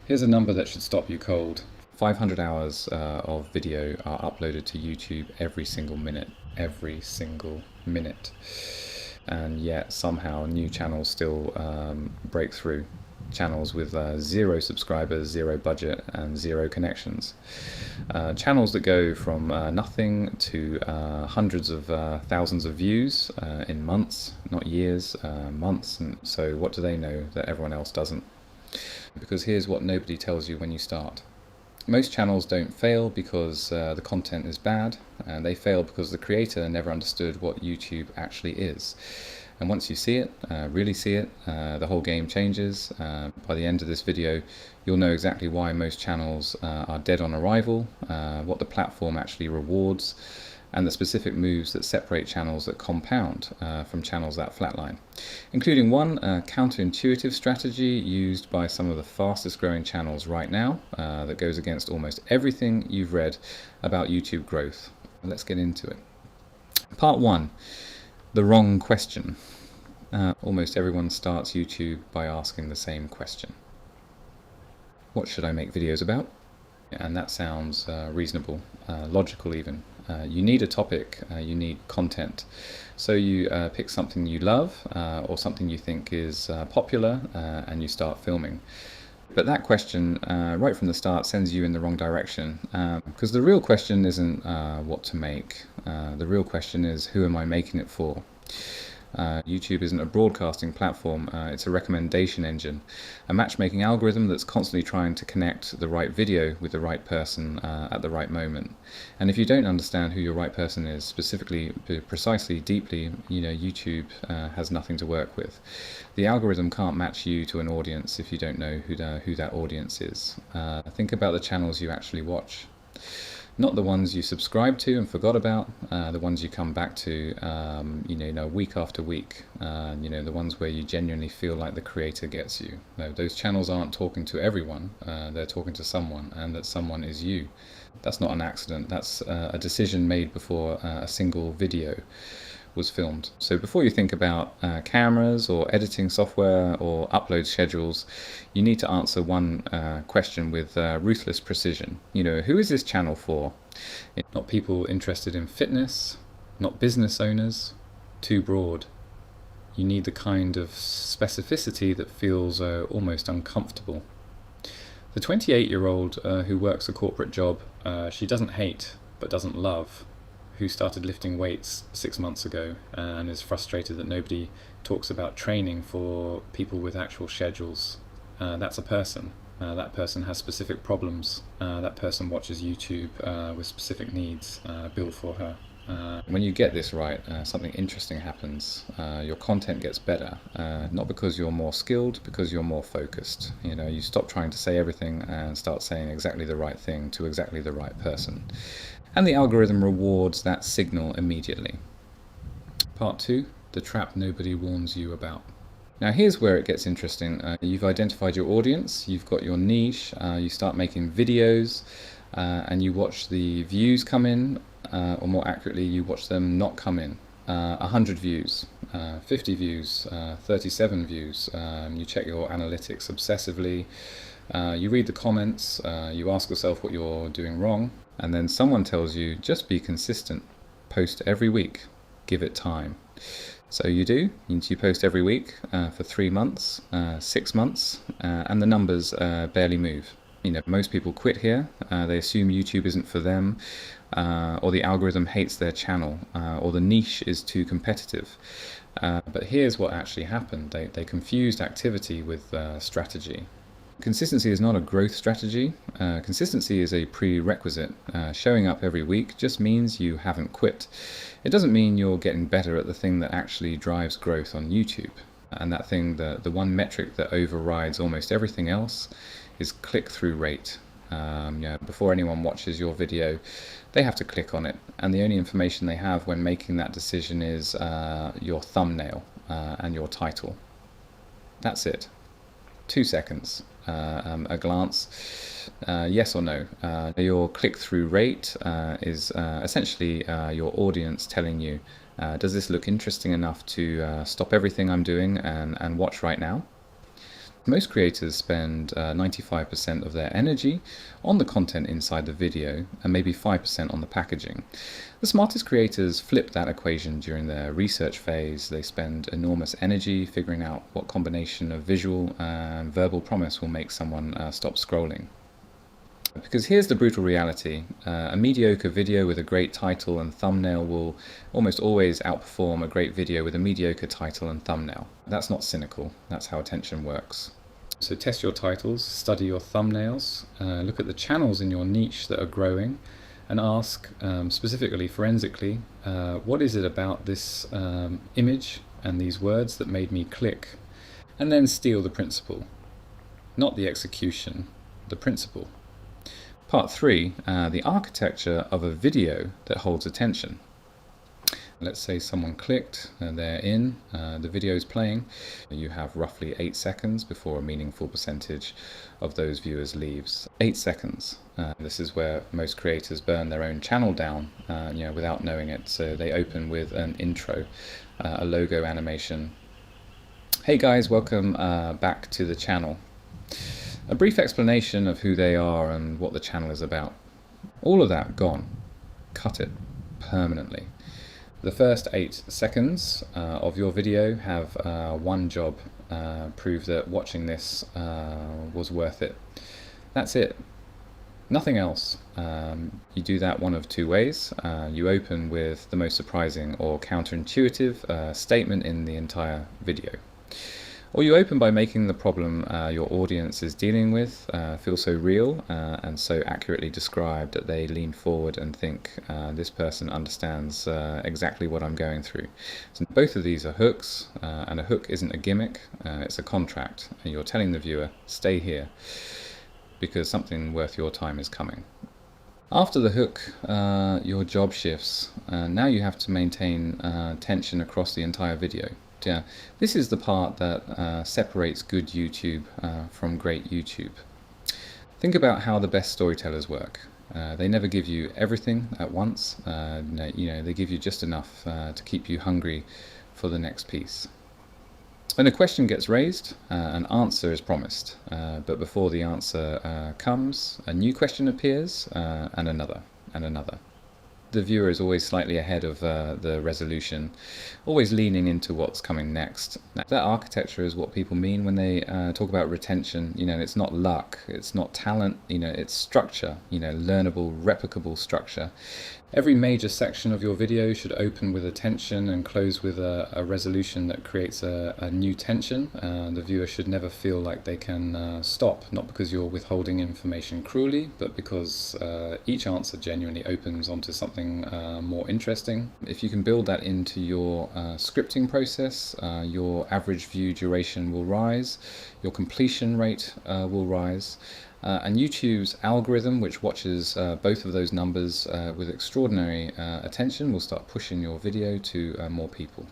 Here's a number that should stop you cold. 500 hours of video are uploaded to YouTube every single minute. Every single minute. And yet somehow new channels still break through. Channels with zero subscribers, zero budget, and zero connections. Channels that go from nothing to hundreds of thousands of views in months, not years, months. And so what do they know that everyone else doesn't? Because here's what nobody tells you when you start. Most channels don't fail because the content is bad, and they fail because the creator never understood what YouTube actually is. And once you see it, really see it, the whole game changes. By the end of this video, you'll know exactly why most channels are dead on arrival, what the platform actually rewards, and the specific moves that separate channels that compound from channels that flatline, including one counterintuitive strategy used by some of the fastest growing channels right now that goes against almost everything you've read about YouTube growth. Let's get into it. Part 1. The wrong question. Almost everyone starts YouTube by asking the same question. What should I make videos about? And that sounds reasonable, logical even. You need a topic, you need content. So you pick something you love or something you think is popular and you start filming. But that question right from the start sends you in the wrong direction, because the real question isn't what to make. The real question is, who am I making it for? YouTube isn't a broadcasting platform, it's a recommendation engine, a matchmaking algorithm that's constantly trying to connect the right video with the right person at the right moment. And if you don't understand who your right person is, specifically, precisely, deeply, YouTube has nothing to work with. The algorithm can't match you to an audience if you don't know who that audience is. Think about the channels you actually watch. Not the ones you subscribe to and forgot about, the ones you come back to, week after week. The ones where you genuinely feel like the creator gets you. No, those channels aren't talking to everyone, they're talking to someone, and that someone is you. That's not an accident, that's a decision made before a single video was filmed. So before you think about cameras or editing software or upload schedules, you need to answer one question with ruthless precision. Who is this channel for? It's not people interested in fitness, not business owners. Too broad. You need the kind of specificity that feels almost uncomfortable. The 28-year-old who works a corporate job, she doesn't hate but doesn't love, who started lifting weights 6 months ago and is frustrated that nobody talks about training for people with actual schedules. That's a person. That person has specific problems. That person watches YouTube with specific needs built for her. When you get this right, something interesting happens. Your content gets better, not because you're more skilled, because you're more focused. You stop trying to say everything and start saying exactly the right thing to exactly the right person. And the algorithm rewards that signal immediately. Part 2, the trap nobody warns you about. Now here's where it gets interesting. You've identified your audience, you've got your niche, you start making videos, and you watch the views come in, or more accurately, you watch them not come in. 100 views, 50 views, 37 views. You check your analytics obsessively, you read the comments, you ask yourself what you're doing wrong, and then someone tells you, just be consistent, post every week, give it time. So you do, you post every week for 3 months, 6 months, and the numbers barely move. Most people quit here, they assume YouTube isn't for them, or the algorithm hates their channel, or the niche is too competitive. But here's what actually happened. They confused activity with strategy. Consistency is not a growth strategy. Consistency is a prerequisite. Showing up every week just means you haven't quit. It doesn't mean you're getting better at the thing that actually drives growth on YouTube. And that thing, the one metric that overrides almost everything else, is click-through rate. Before anyone watches your video, they have to click on it. And the only information they have when making that decision is your thumbnail and your title. That's it. 2 seconds. A glance, yes or no. Your click-through rate is essentially your audience telling you, does this look interesting enough to stop everything I'm doing and watch right now? Most creators spend 95% of their energy on the content inside the video and maybe 5% on the packaging. The smartest creators flip that equation during their research phase. They spend enormous energy figuring out what combination of visual and verbal promise will make someone stop scrolling. Because here's the brutal reality, a mediocre video with a great title and thumbnail will almost always outperform a great video with a mediocre title and thumbnail. That's not cynical, that's how attention works. So test your titles, study your thumbnails, look at the channels in your niche that are growing, and ask, specifically, forensically, what is it about this image and these words that made me click? And then steal the principle. Not the execution, the principle. Part 3, the architecture of a video that holds attention. Let's say someone clicked and they're in, the video is playing. You have roughly 8 seconds before a meaningful percentage of those viewers leaves. 8 seconds. This is where most creators burn their own channel down without knowing it. So they open with an intro, a logo animation. Hey guys, welcome back to the channel. A brief explanation of who they are and what the channel is about. All of that gone. Cut it permanently. The first 8 seconds of your video have one job, prove that watching this was worth it. That's it. Nothing else. You do that one of 2 ways. You open with the most surprising or counterintuitive statement in the entire video. Or you open by making the problem your audience is dealing with feel so real and so accurately described that they lean forward and think this person understands exactly what I'm going through. So both of these are hooks, and a hook isn't a gimmick, it's a contract. And you're telling the viewer, stay here, because something worth your time is coming. After the hook, your job shifts. Now you have to maintain tension across the entire video. Yeah, this is the part that separates good YouTube from great YouTube. Think about how the best storytellers work. They never give you everything at once. They give you just enough to keep you hungry for the next piece. When a question gets raised, an answer is promised. But before the answer comes, a new question appears, and another, and another. The viewer is always slightly ahead of the resolution, always leaning into what's coming next. That architecture is what people mean when they talk about retention. It's not luck, it's not talent, it's structure, learnable, replicable structure. Every major section of your video should open with a tension and close with a resolution that creates a new tension. The viewer should never feel like they can stop, not because you're withholding information cruelly, but because each answer genuinely opens onto something more interesting. If you can build that into your scripting process, your average view duration will rise, your completion rate will rise. And YouTube's algorithm, which watches both of those numbers with extraordinary attention, will start pushing your video to more people.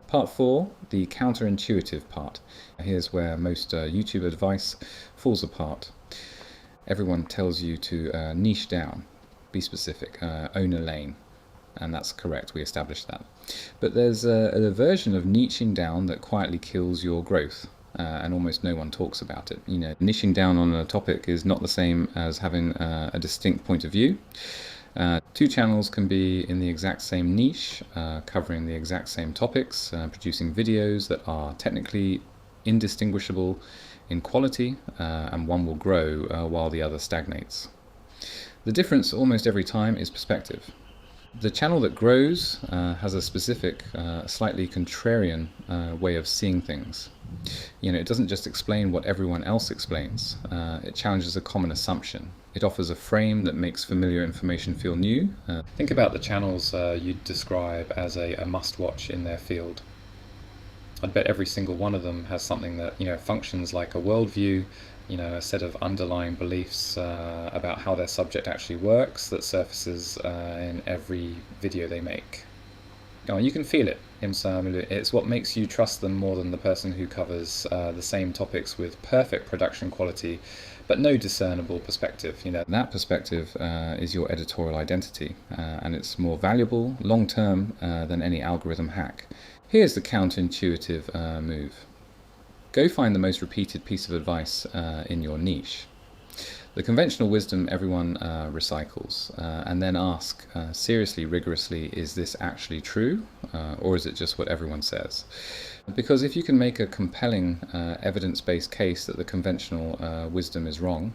Part 4, the counterintuitive part. Here's where most YouTube advice falls apart. Everyone tells you to niche down, be specific, own a lane. And that's correct, we established that. But there's a version of niching down that quietly kills your growth. And almost no one talks about it. Niching down on a topic is not the same as having a distinct point of view. 2 channels can be in the exact same niche, covering the exact same topics, producing videos that are technically indistinguishable in quality, and one will grow while the other stagnates. The difference almost every time is perspective. The channel that grows has a specific, slightly contrarian way of seeing things. It doesn't just explain what everyone else explains. It challenges a common assumption. It offers a frame that makes familiar information feel new. Think about the channels you'd describe as a must-watch in their field. I'd bet every single one of them has something that functions like a worldview, a set of underlying beliefs about how their subject actually works that surfaces in every video they make. You can feel it. It's what makes you trust them more than the person who covers the same topics with perfect production quality but no discernible perspective. That perspective is your editorial identity, and it's more valuable long-term than any algorithm hack. Here's the counterintuitive move. Go find the most repeated piece of advice in your niche. The conventional wisdom everyone recycles, and then ask seriously, rigorously, is this actually true, or is it just what everyone says? Because if you can make a compelling evidence-based case that the conventional wisdom is wrong,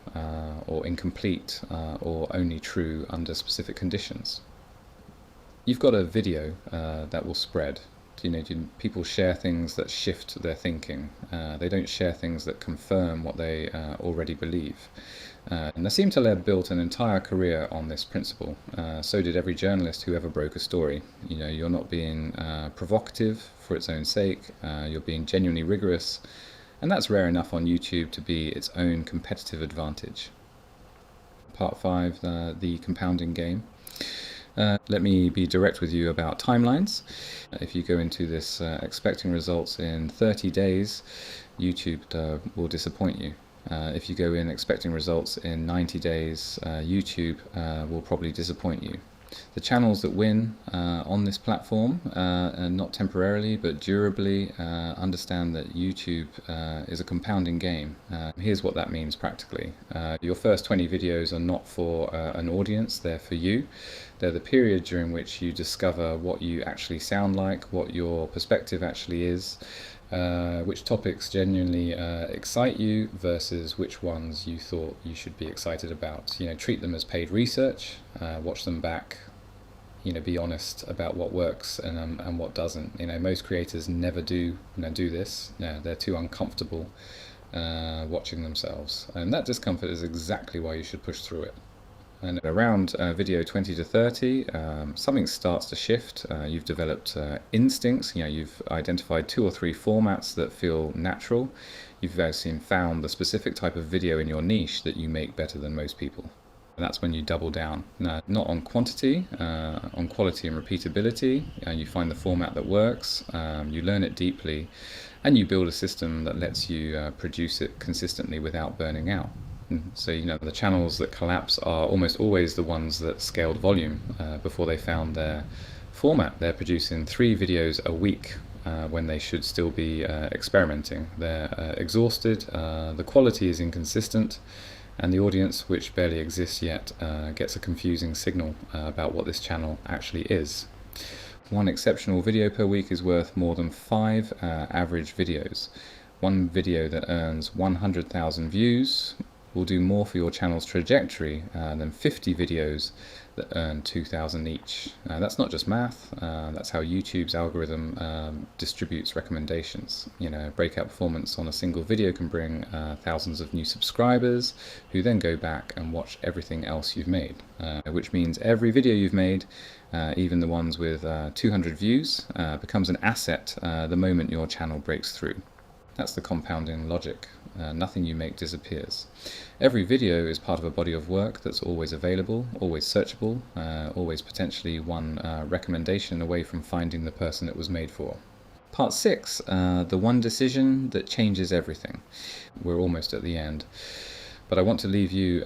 or incomplete, or only true under specific conditions, you've got a video that will spread. People share things that shift their thinking. They don't share things that confirm what they already believe. And Nassim Taleb built an entire career on this principle. So did every journalist who ever broke a story. You're not being provocative for its own sake. You're being genuinely rigorous. And that's rare enough on YouTube to be its own competitive advantage. Part 5, the compounding game. Let me be direct with you about timelines. If you go into this expecting results in 30 days, YouTube will disappoint you. If you go in expecting results in 90 days, YouTube will probably disappoint you. The channels that win on this platform, and not temporarily but durably, understand that YouTube is a compounding game. Here's what that means practically. Your first 20 videos are not for an audience, they're for you. They're the period during which you discover what you actually sound like, what your perspective actually is, which topics genuinely excite you versus which ones you thought you should be excited about. Treat them as paid research, watch them back, be honest about what works and what doesn't. Most creators never do this. They're too uncomfortable watching themselves, and that discomfort is exactly why you should push through it. And around video 20 to 30, something starts to shift. You've developed instincts. You've identified 2 or 3 formats that feel natural. You've found the specific type of video in your niche that you make better than most people. And that's when you double down. Now, not on quantity, on quality and repeatability. You find the format that works, you learn it deeply, and you build a system that lets you produce it consistently without burning out. So the channels that collapse are almost always the ones that scaled volume before they found their format. They're producing 3 videos a week when they should still be experimenting. They're exhausted, the quality is inconsistent, and the audience, which barely exists yet, gets a confusing signal about what this channel actually is. 1 exceptional video per week is worth more than 5 average videos. 1 video that earns 100,000 views will do more for your channel's trajectory than 50 videos that earn 2,000 each. That's not just math, that's how YouTube's algorithm distributes recommendations. Breakout performance on a single video can bring thousands of new subscribers who then go back and watch everything else you've made, which means every video you've made, even the ones with 200 views, becomes an asset the moment your channel breaks through. That's the compounding logic. Nothing you make disappears. Every video is part of a body of work that's always available, always searchable, always potentially one recommendation away from finding the person it was made for. Part 6, the one decision that changes everything. We're almost at the end, but I want to leave you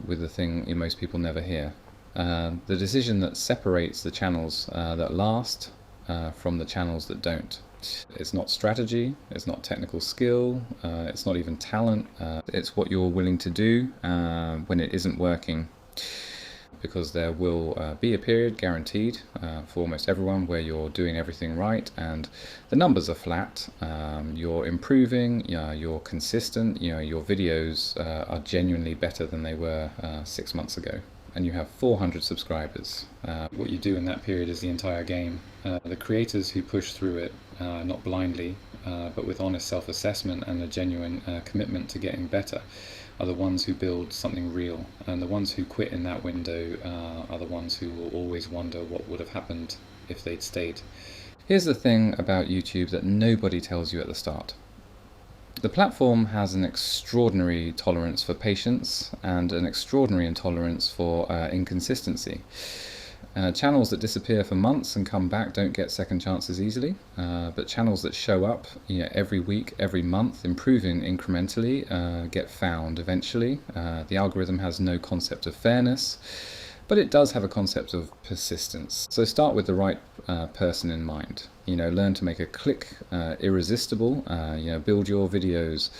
with the thing most people never hear. The decision that separates the channels that last from the channels that don't. It's not strategy, it's not technical skill, it's not even talent, it's what you're willing to do when it isn't working. Because there will be a period, guaranteed, for almost everyone, where you're doing everything right and the numbers are flat, you're improving, you're consistent, your videos are genuinely better than they were 6 months ago. And you have 400 subscribers. What you do in that period is the entire game. The creators who push through it, not blindly, but with honest self-assessment and a genuine commitment to getting better, are the ones who build something real. And the ones who quit in that window are the ones who will always wonder what would have happened if they'd stayed. Here's the thing about YouTube that nobody tells you at the start. The platform has an extraordinary tolerance for patience and an extraordinary intolerance for inconsistency. Channels that disappear for months and come back don't get second chances easily, but channels that show up every week, every month, improving incrementally, get found eventually. The algorithm has no concept of fairness, but it does have a concept of persistence. So start with the right person in mind. learn to make a click irresistible. Build your videos